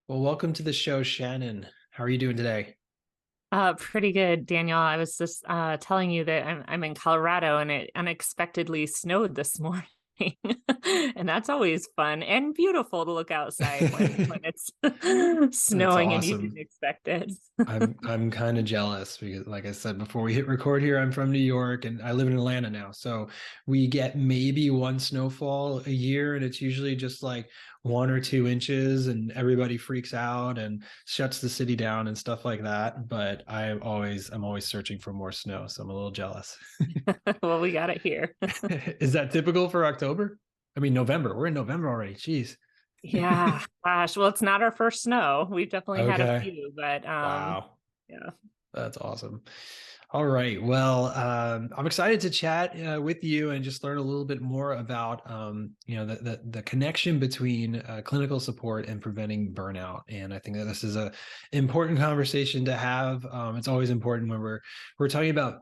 Well, welcome to the show, Shannon. How are you doing today? Pretty good, Daniel. I was just telling you that I'm in Colorado and it unexpectedly snowed this morning. And that's always fun and beautiful to look outside when it's That's snowing and you didn't awesome. expect it. I'm kind of jealous because, like I said before we hit record here, I'm from New York and I live in Atlanta now. So we get maybe one snowfall a year, and it's usually just like 1 or 2 inches, and everybody freaks out and shuts the city down and stuff like that. But I'm always searching for more snow, so I'm a little jealous. Well, we got it here. Is that typical for October? I mean, November. We're in November already. Jeez. Yeah, gosh. Well, it's not our first snow. We've definitely had a Okay. few, but Wow. yeah. That's awesome. All right. Well, I'm excited to chat with you and just learn a little bit more about, the connection between clinical support and preventing burnout. And I think that this is a important conversation to have. It's always important when we're talking about,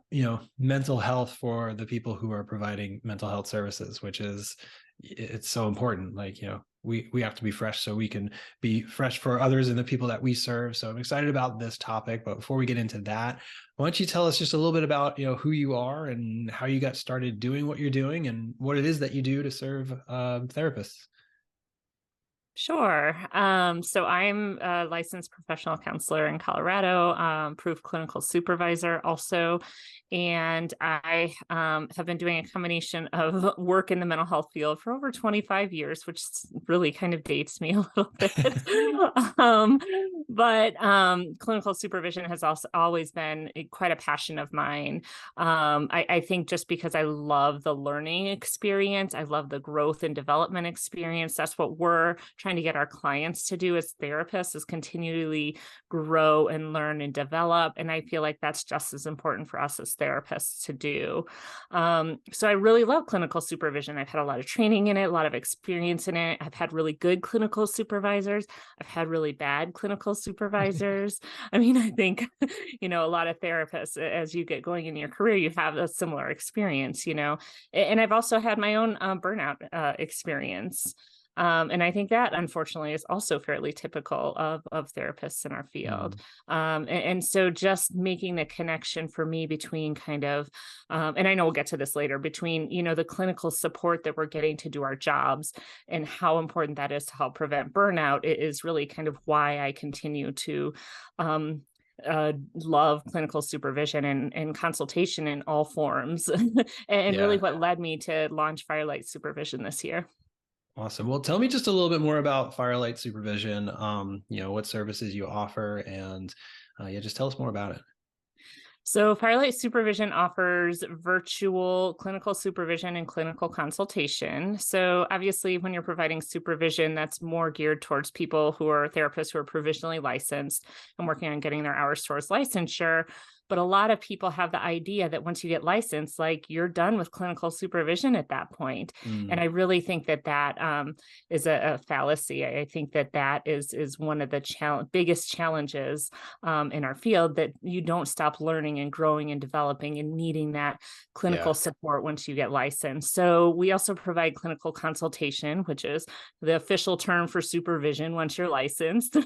mental health for the people who are providing mental health services, which is it's so important. Like, we have to be fresh so we can be fresh for others and the people that we serve. So I'm excited about this topic. But before we get into that, why don't you tell us just a little bit about who you are and how you got started doing what you're doing and what it is that you do to serve therapists? Sure. So I'm a licensed professional counselor in Colorado, proof clinical supervisor also. And I have been doing a combination of work in the mental health field for over 25 years, which really kind of dates me a little bit. um, but clinical supervision has also always been quite a passion of mine. I think just because I love the learning experience, I love the growth and development experience. That's what we're trying to get our clients to do as therapists, is continually grow and learn and develop. And I feel like that's just as important for us as therapists to do. So I really love clinical supervision. I've had a lot of training in it, a lot of experience in it. I've had really good clinical supervisors. I've had really bad clinical supervisors. I mean, I think, a lot of therapists, as you get going in your career, you have a similar experience. And I've also had my own burnout experience. And I think that unfortunately is also fairly typical of therapists in our field. Mm, And so just making the connection for me between kind of, and I know we'll get to this later, between, the clinical support that we're getting to do our jobs and how important that is to help prevent burnout is really kind of why I continue to love clinical supervision and consultation in all forms, and really yeah. what led me to launch Firelight Supervision this year. Awesome. Well, tell me just a little bit more about Firelight Supervision. What services you offer, and yeah, just tell us more about it. So, Firelight Supervision offers virtual clinical supervision and clinical consultation. So, obviously, when you're providing supervision, that's more geared towards people who are therapists who are provisionally licensed and working on getting their hours towards licensure. But a lot of people have the idea that once you get licensed, like you're done with clinical supervision at that point. And I Mm, really think that is a fallacy. I think that is one of the biggest challenges in our field, that you don't stop learning and growing and developing and needing that clinical yeah. support once you get licensed. So we also provide clinical consultation, which is the official term for supervision once you're licensed,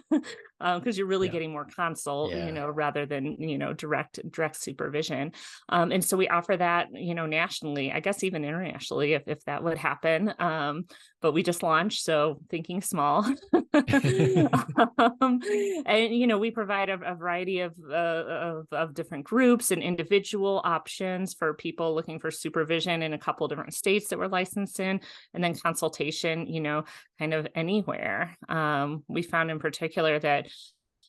because you're really Yeah. getting more consult, Yeah. rather than, direct supervision. And so we offer that, nationally, I guess even internationally, if that would happen. But we just launched, so thinking small. And we provide a variety of different groups and individual options for people looking for supervision in a couple different states that we're licensed in, and then consultation, kind of anywhere. We found in particular that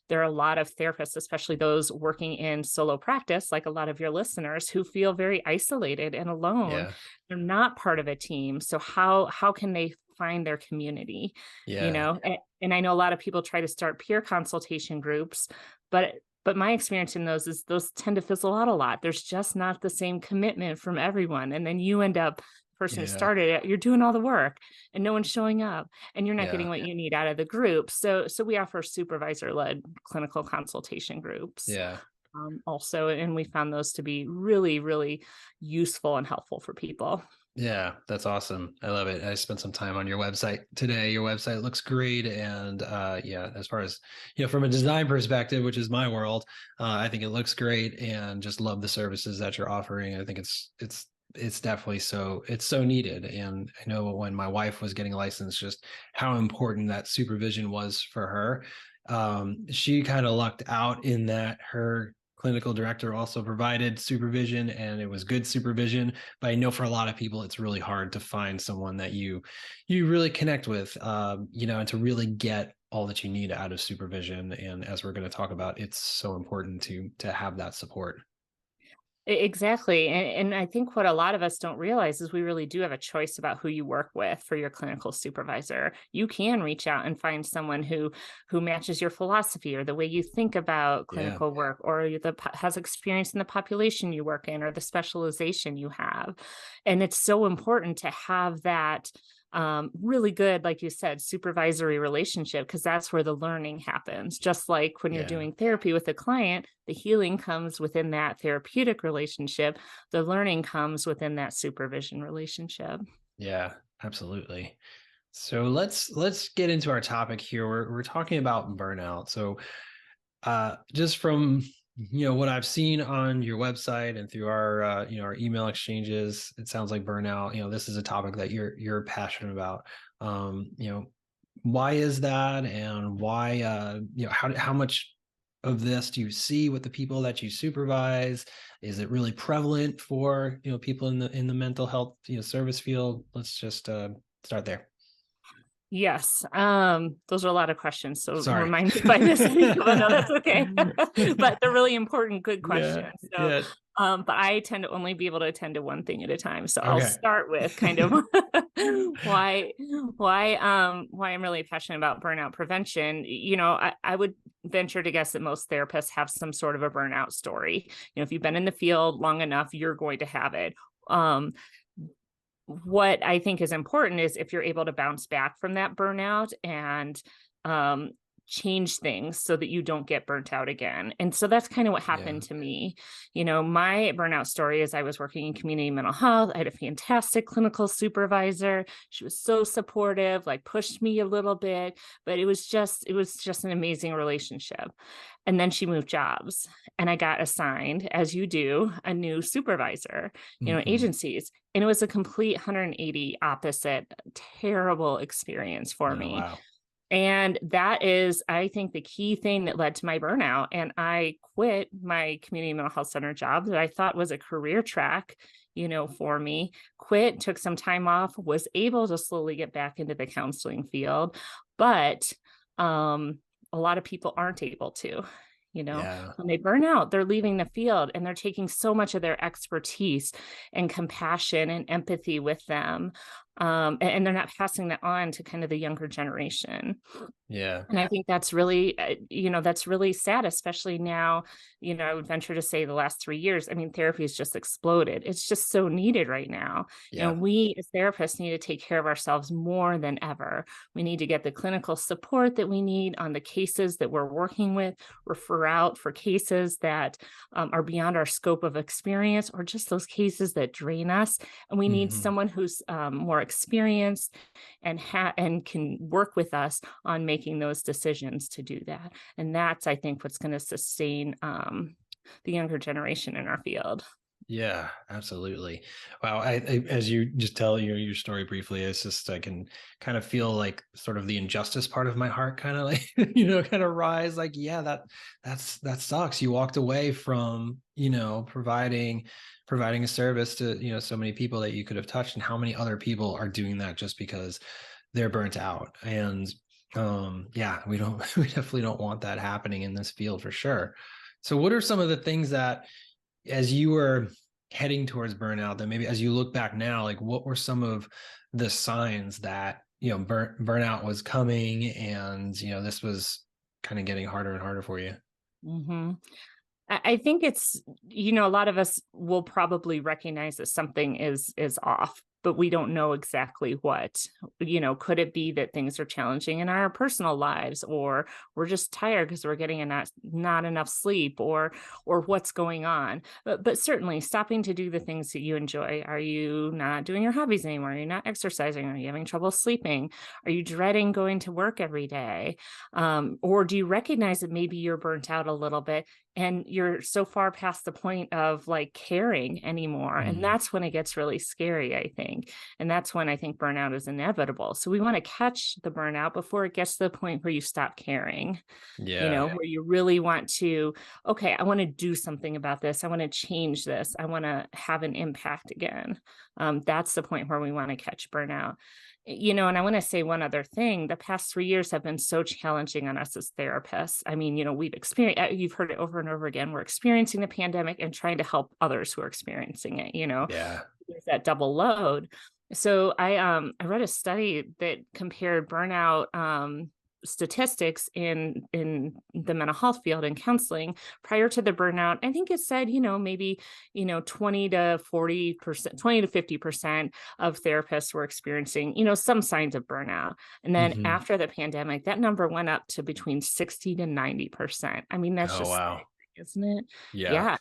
there are a lot of therapists, especially those working in solo practice, like a lot of your listeners, who feel very isolated and alone. Yeah. They're not part of a team. So how can they find their community? Yeah. And I know a lot of people try to start peer consultation groups, but my experience in those is those tend to fizzle out a lot. There's just not the same commitment from everyone. And then you end up, person who Yeah. started it, you're doing all the work and no one's showing up and you're not getting Yeah. what you need out of the group. So we offer supervisor led clinical consultation groups Yeah. also, and we found those to be really, really useful and helpful for people. Yeah, that's awesome. I love it. I spent some time on your website today. Your website looks great. And yeah, as far as, from a design perspective, which is my world, I think it looks great and just love the services that you're offering. I think it's definitely it's so needed. And I know when my wife was getting licensed, just how important that supervision was for her. She kind of lucked out in that her clinical director also provided supervision, and it was good supervision. But I know for a lot of people it's really hard to find someone that you really connect with, and to really get all that you need out of supervision. And as we're going to talk about, it's so important to have that support. Exactly. And I think what a lot of us don't realize is we really do have a choice about who you work with for your clinical supervisor. You can reach out and find someone who matches your philosophy or the way you think about Yeah, clinical work, or has experience in the population you work in, or the specialization you have. And it's so important to have that really good, like you said, supervisory relationship, because that's where the learning happens. Just like when you're yeah, doing therapy with a client, the healing comes within that therapeutic relationship. The learning comes within that supervision relationship. yeah, absolutely. So let's get into our topic here. We're talking about burnout. So just from what I've seen on your website and through our our email exchanges, it sounds like burnout. This is a topic that you're passionate about. Why is that, and why how much of this do you see with the people that you supervise? Is it really prevalent for people in the mental health service field? Let's just start there. Yes. Those are a lot of questions. So Sorry. remind me if I miss any of them. No, that's okay. But they're really important, good Yeah, questions. So, yeah. but I tend to only be able to attend to one thing at a time. So I'll Okay. start with kind of why, why I'm really passionate about burnout prevention. I would venture to guess that most therapists have some sort of a burnout story. If you've been in the field long enough, you're going to have it. What I think is important is if you're able to bounce back from that burnout and um, change things so that you don't get burnt out again. And so that's kind of what Yeah. happened to me. My burnout story is I was working in community mental health. I had a fantastic clinical supervisor. She was so supportive, like pushed me a little bit, but it was just an amazing relationship. And then she moved jobs and I got assigned, as you do, a new supervisor, Hmm. agencies. And it was a complete 180 opposite, terrible experience for Oh, me. wow. And that is, I think, the key thing that led to my burnout. And I quit my community mental health center job that I thought was a career track, for me. Quit, took some time off, was able to slowly get back into the counseling field. But a lot of people aren't able to. Yeah. When they burn out, they're leaving the field and they're taking so much of their expertise and compassion and empathy with them. And they're not passing that on to kind of the younger generation. Yeah. And I think that's really sad, especially now, I would venture to say the last 3 years. I mean, therapy has just exploded. It's just so needed right now. Yeah. We as therapists need to take care of ourselves more than ever. We need to get the clinical support that we need on the cases that we're working with, refer out for cases that are beyond our scope of experience, or just those cases that drain us. And we need Hmm. someone who's more experienced and can work with us on making those decisions to do that. And that's, I think, what's going to sustain the younger generation in our field. Yeah, absolutely. Wow. As you just tell your story briefly, it's just, I can kind of feel like sort of the injustice part of my heart kind of like, kind of rise like, yeah, that sucks. You walked away from, providing a service to, so many people that you could have touched, and how many other people are doing that just because they're burnt out. And yeah, we don't, we definitely don't want that happening in this field for sure. So what are some of the things that, as you were heading towards burnout, that maybe as you look back now, like what were some of the signs that burnout was coming, and this was kind of getting harder and harder for you? hmm I think it's, a lot of us will probably recognize that something is off but we don't know exactly what. Could it be that things are challenging in our personal lives, or we're just tired because we're getting not enough sleep, or what's going on? But certainly stopping to do the things that you enjoy. Are you not doing your hobbies anymore? Are you not exercising? Are you having trouble sleeping? Are you dreading going to work every day? Or do you recognize that maybe you're burnt out a little bit and you're so far past the point of like caring anymore? And Mm. that's when it gets really scary, I think. And that's when I think burnout is inevitable. So we want to catch the burnout before it gets to the point where you stop caring, Yeah. where you really want to, okay, I want to do something about this. I want to change this. I want to have an impact again. That's the point where we want to catch burnout. And I want to say one other thing. The past 3 years have been so challenging on us as therapists. I mean, we've experienced, you've heard it over and over again. We're experiencing the pandemic and trying to help others who are experiencing it. Yeah. There's that double load. So I read a study that compared burnout statistics in the mental health field and counseling prior to the burnout. I think it said, maybe 20 to 40%, 20 to 50% of therapists were experiencing, some signs of burnout. And then Hmm. after the pandemic, that number went up to between 60 to 90%. I mean, that's Oh, just, wow. isn't it? Yeah. Yeah.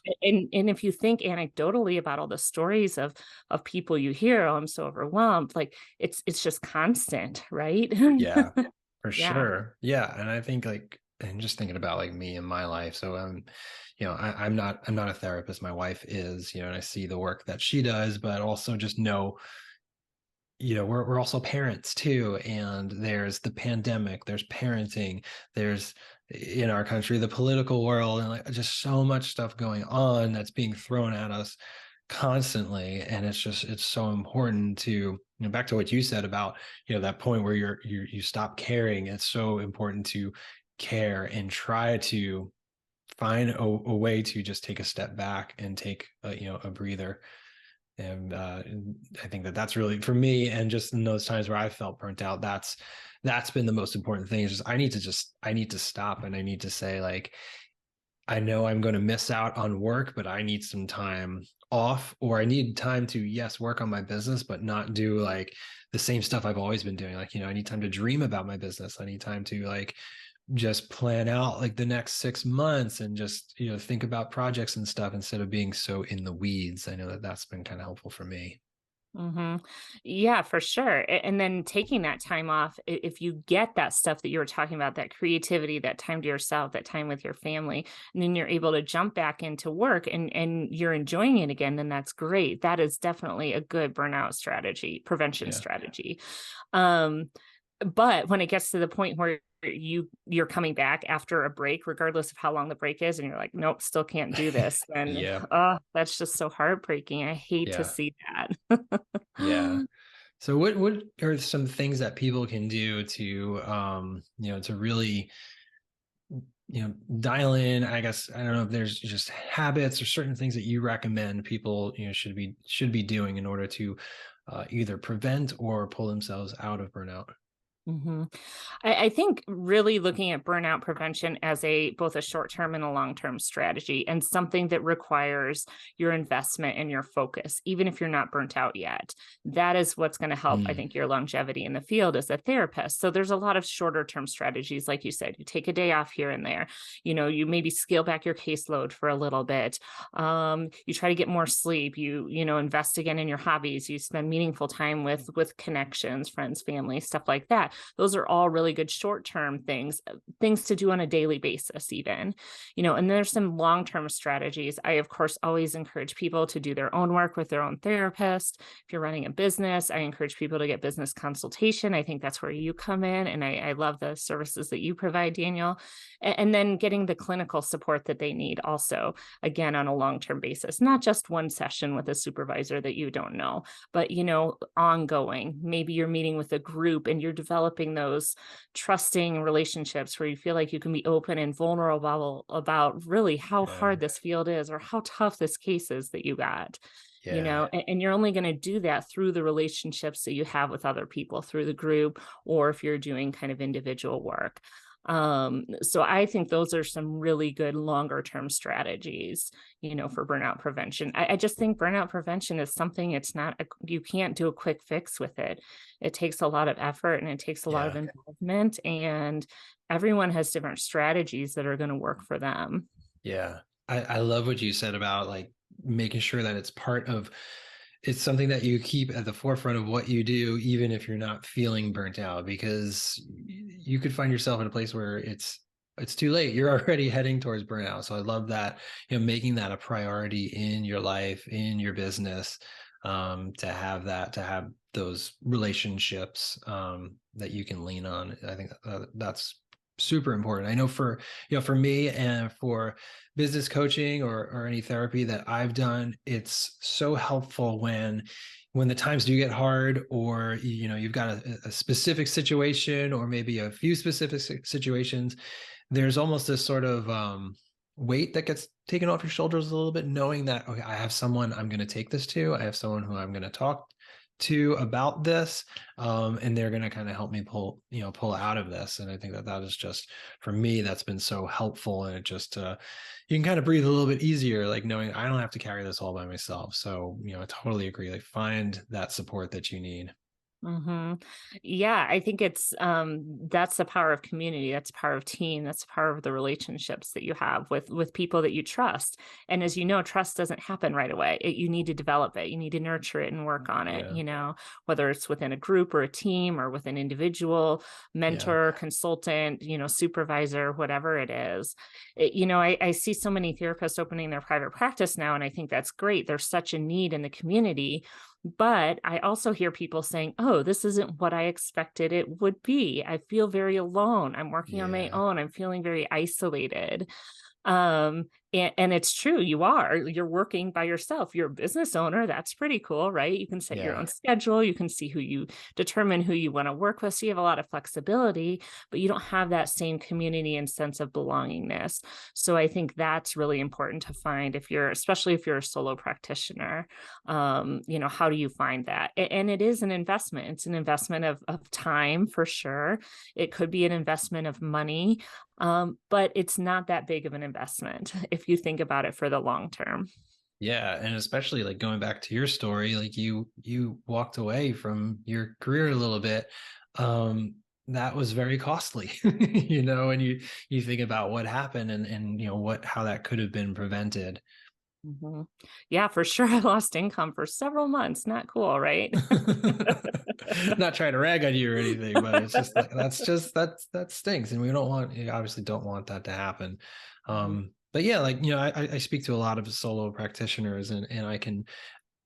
And if you think anecdotally about all the stories of people you hear, oh, I'm so overwhelmed, like it's just constant, right? Yeah, for Yeah. sure. Yeah. And I think like, and just thinking about like me and my life. So I'm not a therapist. My wife is, and I see the work that she does, but also just know, we're also parents too. And there's the pandemic, there's parenting, there's in our country, the political world, and like just so much stuff going on that's being thrown at us constantly. And it's so important to, back to what you said about, that point where you stop caring. It's so important to care and try to find a way to just take a step back and take a breather. And I think that that's really for me. And just in those times where I felt burnt out, that's been the most important thing. Is I need to stop, and I need to say, like, I know I'm going to miss out on work, but I need some time off, or I need time to, yes, work on my business, but not do like the same stuff I've always been doing. Like, I need time to dream about my business. I need time to like just plan out like the next 6 months and just, think about projects and stuff instead of being so in the weeds. I know that that's been kind of helpful for me. Hmm. Yeah, for sure. And then taking that time off, if you get that stuff that you were talking about, that creativity, that time to yourself, that time with your family, and then you're able to jump back into work and you're enjoying it again, then that's great. That is definitely a good burnout strategy, prevention Yeah. strategy. Um, but when it gets to the point where you're coming back after a break, regardless of how long the break is, and you're like, nope, still can't do this, then Yeah. that's just so heartbreaking. I hate to Yeah. see that. Yeah. So what are some things that people can do to to really dial in? I guess I don't know if there's just habits or certain things that you recommend people should be doing in order to either prevent or pull themselves out of burnout. Hmm. I think really looking at burnout prevention as both a short-term and a long-term strategy, and something that requires your investment and your focus, even if you're not burnt out yet. That is what's going to help, I Mm. think, your longevity in the field as a therapist. So there's a lot of shorter-term strategies, like you said. You take a day off here and there. You maybe scale back your caseload for a little bit. You try to get more sleep. You invest again in your hobbies. You spend meaningful time with connections, friends, family, stuff like that. Those are all really good short-term things to do on a daily basis, even. And there's some long-term strategies. I, of course, always encourage people to do their own work with their own therapist. If you're running a business, I encourage people to get business consultation. I think that's where you come in. And I love the services that you provide, Daniel. And then getting the clinical support that they need also, again, on a long-term basis, not just one session with a supervisor that you don't know, but, ongoing. Maybe you're meeting with a group and you're developing those trusting relationships where you feel like you can be open and vulnerable about really how Yeah. hard this field is or how tough this case is that you got. Yeah. And you're only going to do that through the relationships that you have with other people, through the group, or if you're doing kind of individual work. So I think those are some really good longer term strategies, for burnout prevention. I just think burnout prevention is something, it's not, you can't do a quick fix with it. It takes a lot of effort and it takes a lot of Yeah. involvement, and everyone has different strategies that are going to work for them. Yeah. I love what you said about like making sure that it's something that you keep at the forefront of what you do, even if you're not feeling burnt out, because you could find yourself in a place where it's too late. You're already heading towards burnout. So I love that, making that a priority in your life, in your business, to have those relationships that you can lean on. I think that's super important. I know for me and for business coaching or any therapy that I've done, it's so helpful when the times do get hard, or you've got a specific situation, or maybe a few specific situations. There's almost this sort of weight that gets taken off your shoulders a little bit, knowing that, okay, I have someone I'm going to take this to. I have someone who I'm going to talk to about this, and they're going to kind of help me pull out of this. And I think that is just, for me, that's been so helpful. And it just you can kind of breathe a little bit easier, like knowing I don't have to carry this all by myself. So I totally agree, like find that support that you need. hmm Yeah, I think it's that's the power of community, that's the power of team, that's the power of the relationships that you have with people that you trust. And as you know, trust doesn't happen right away. You need to develop it. You need to nurture it and work on it, Yeah. whether it's within a group or a team or with an individual, Yeah. mentor, consultant, supervisor, whatever it is. I see so many therapists opening their private practice now, and I think that's great. There's such a need in the community, but I also hear people saying, oh, this isn't what I expected it would be. I feel very alone. I'm working on my Yeah. own. I'm feeling very isolated. And it's true, you're working by yourself. You're a business owner. That's pretty cool, right? You can set your Yeah. own schedule. You can see determine who you want to work with. So you have a lot of flexibility, but you don't have that same community and sense of belongingness. So I think that's really important to find especially if you're a solo practitioner. How do you find that? And it is an investment. It's an investment of time for sure. It could be an investment of money, but it's not that big of an investment if you think about it for the long term. Yeah, and especially like going back to your story, like you walked away from your career a little bit. That was very costly, and you think about what happened, and how that could have been prevented. hmm Yeah, for sure. I lost income for several months. Not cool, right? Not trying to rag on you or anything, but it's just like that stinks, and you obviously don't want that to happen. Mhm. But yeah, like I speak to a lot of solo practitioners, and I can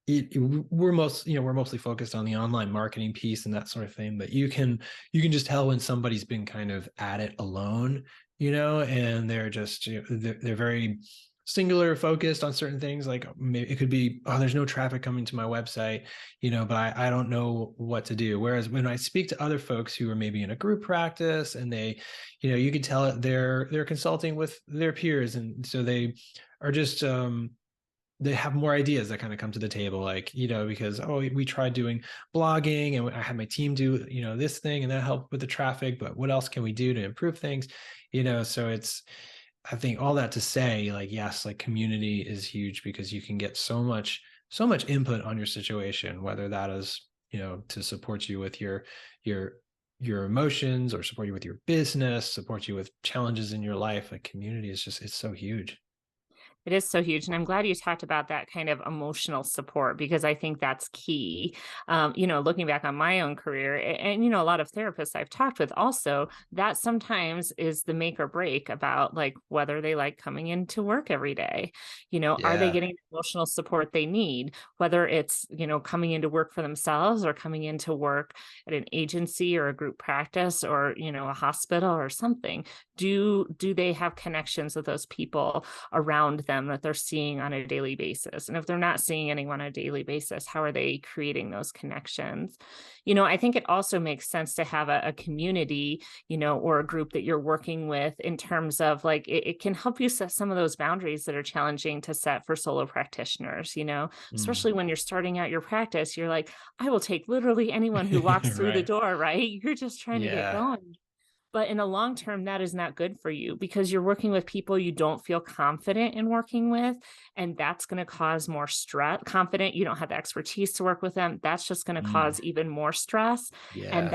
we're mostly focused on the online marketing piece and that sort of thing, but you can just tell when somebody's been kind of at it alone, and they're just they're very singular focused on certain things. Like maybe it could be, oh, there's no traffic coming to my website, but I don't know what to do. Whereas when I speak to other folks who are maybe in a group practice, and they, you can tell they're consulting with their peers, and so they are just they have more ideas that kind of come to the table, like because, oh, we tried doing blogging, and I had my team do this thing, and that helped with the traffic, but what else can we do to improve things? So I think all that to say, like, yes, like community is huge, because you can get so much input on your situation, whether that is to support you with your your emotions, or support you with your business, support you with challenges in your life. Like community is just, it's so huge. It is so huge. And I'm glad you talked about that kind of emotional support, because I think that's key. Looking back on my own career, and, a lot of therapists I've talked with also, that sometimes is the make or break about like whether they like coming into work every day. Are they Yeah. getting the emotional support they need? Whether it's, coming into work for themselves, or coming into work at an agency or a group practice, or, a hospital or something. Do they have connections with those people around them that they're seeing on a daily basis? And if they're not seeing anyone on a daily basis, how are they creating those connections? I think it also makes sense to have a community, or a group that you're working with, in terms of like it can help you set some of those boundaries that are challenging to set for solo practitioners, Mm. especially when you're starting out your practice. You're like, I will take literally anyone who walks through the Right. door, right? You're just trying to get Yeah. going. But in the long term, that is not good for you because you're working with people you don't feel confident in working with. And that's going to cause more stress. Confident, you don't have the expertise to work with them. That's just going to Mm, cause even more stress. And yeah.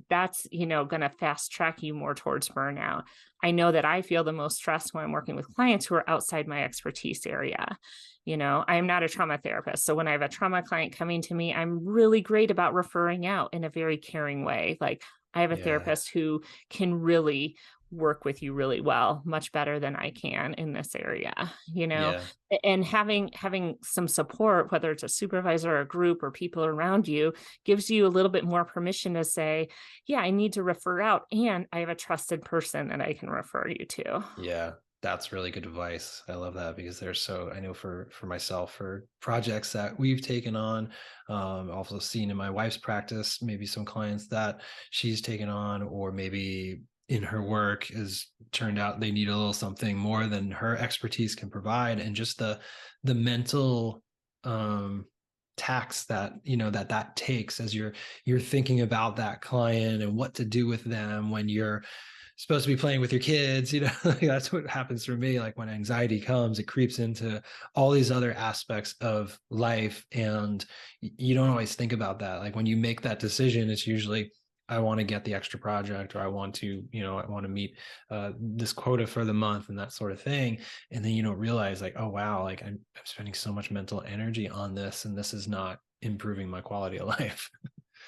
that's, going to fast track you more towards burnout. I know that I feel the most stress when I'm working with clients who are outside my expertise area. I'm not a trauma therapist. So when I have a trauma client coming to me, I'm really great about referring out in a very caring way. Like, I have a Yeah. therapist who can really work with you really well, much better than I can in this area. Yeah. And having some support, whether it's a supervisor or a group or people around you, gives you a little bit more permission to say, yeah, I need to refer out, and I have a trusted person that I can refer you to. Yeah, that's really good advice. I love that because there's I know for myself, for projects that we've taken on, also seen in my wife's practice, maybe some clients that she's taken on, or maybe in her work has turned out they need a little something more than her expertise can provide. And just the mental um tax that that takes as you're thinking about that client and what to do with them when you're supposed to be playing with your kids, that's what happens for me. Like when anxiety comes, it creeps into all these other aspects of life, and you don't always think about that. Like when you make that decision, it's usually, I want to get the extra project, or I want to, I want to meet this quota for the month and that sort of thing. And then you don't realize, like, oh wow, like I'm spending so much mental energy on this, and this is not improving my quality of life.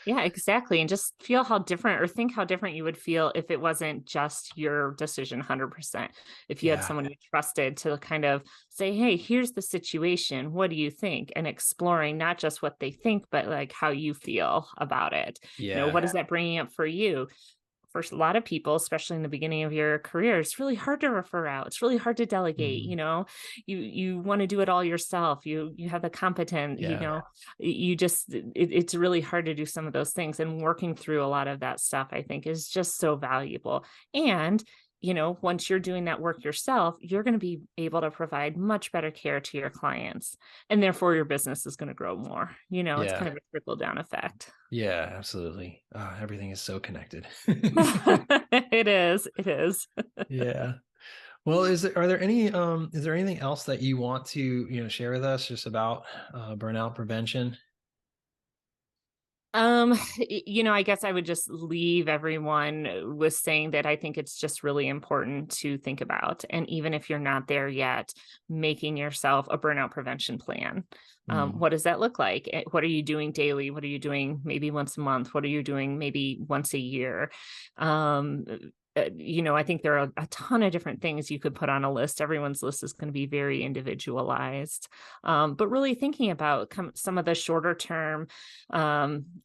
Yeah, exactly. And just feel how different, or think how different you would feel if it wasn't just your decision 100%. If you had Yeah. someone you trusted to kind of say, hey, here's the situation. What do you think? And exploring not just what they think, but like how you feel about it. Yeah. What is that bringing up for you? For a lot of people, especially in the beginning of your career, it's really hard to refer out. It's really hard to delegate. Mhm. You want to do it all yourself. You have the competent. Yeah. You just it's really hard to do some of those things. And working through a lot of that stuff, I think, is just so valuable. And once you're doing that work yourself, you're going to be able to provide much better care to your clients, and therefore your business is going to grow more. It's Yeah. kind of a trickle down effect. Yeah, absolutely. Everything is so connected. It is. It is. Yeah. Well, is there anything else that you want to, share with us just about burnout prevention? I guess I would just leave everyone with saying that I think it's just really important to think about. And even if you're not there yet, making yourself a burnout prevention plan. Mm, What does that look like? What are you doing daily? What are you doing maybe once a month? What are you doing maybe once a year? Um, I think there are a ton of different things you could put on a list. Everyone's list is going to be very individualized. But really thinking about some of the shorter term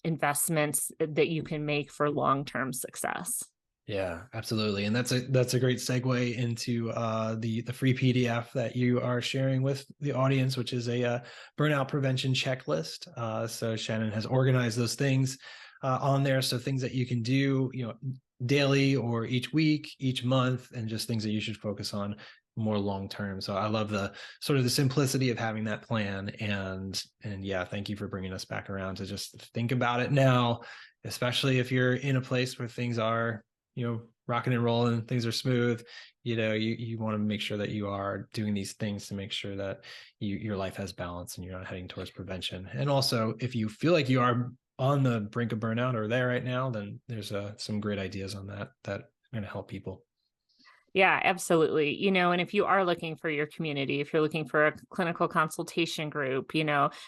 investments that you can make for long-term success. yeah, absolutely. And that's a great segue into the free PDF that you are sharing with the audience, which is a burnout prevention checklist. So Shannon has organized those things on there. So things that you can do, daily or each week, each month, and just things that you should focus on more long term. So I love the sort of the simplicity of having that plan. And yeah, thank you for bringing us back around to just think about it now, especially if you're in a place where things are, rocking and rolling, things are smooth. You want to make sure that you are doing these things to make sure that your life has balance and you're not heading towards prevention. And also, if you feel like you are on the brink of burnout or there right now, then there's some great ideas on that are going to help people. Yeah, absolutely. And if you are looking for your community, if you're looking for a clinical consultation group,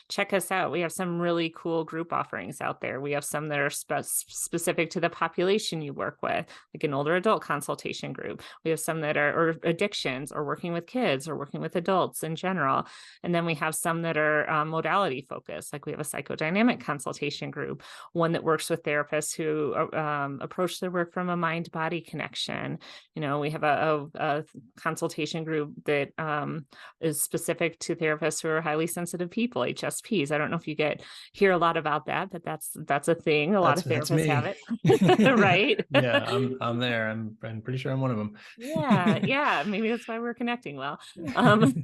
check us out. We have some really cool group offerings out there. We have some that are specific to the population you work with, like an older adult consultation group. We have some that are or addictions, or working with kids, or working with adults in general. And then we have some that are modality focused, like we have a psychodynamic consultation group, one that works with therapists who approach their work from a mind-body connection. We have a consultation group that is specific to therapists who are highly sensitive people, HSPs. I don't know if you hear a lot about that, but that's a thing. A lot of That's therapists have me. it, right? Yeah, I'm there. I'm pretty sure I'm one of them. Yeah. Maybe that's why we're connecting well. Um,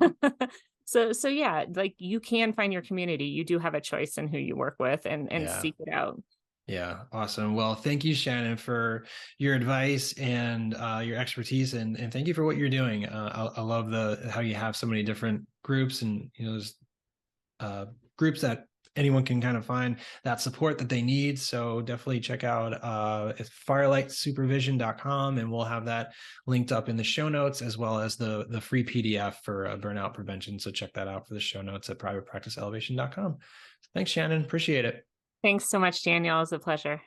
so yeah, like you can find your community. You do have a choice in who you work with, and Yeah. seek it out. Yeah, awesome. Well, thank you, Shannon, for your advice and your expertise, and thank you for what you're doing. I love the how you have so many different groups, and there's groups that anyone can kind of find that support that they need. So definitely check out it's firelightsupervision.com, and we'll have that linked up in the show notes, as well as the free PDF for burnout prevention. So check that out for the show notes at privatepracticeelevation.com. Thanks, Shannon. Appreciate it. Thanks so much, Danielle. It was a pleasure.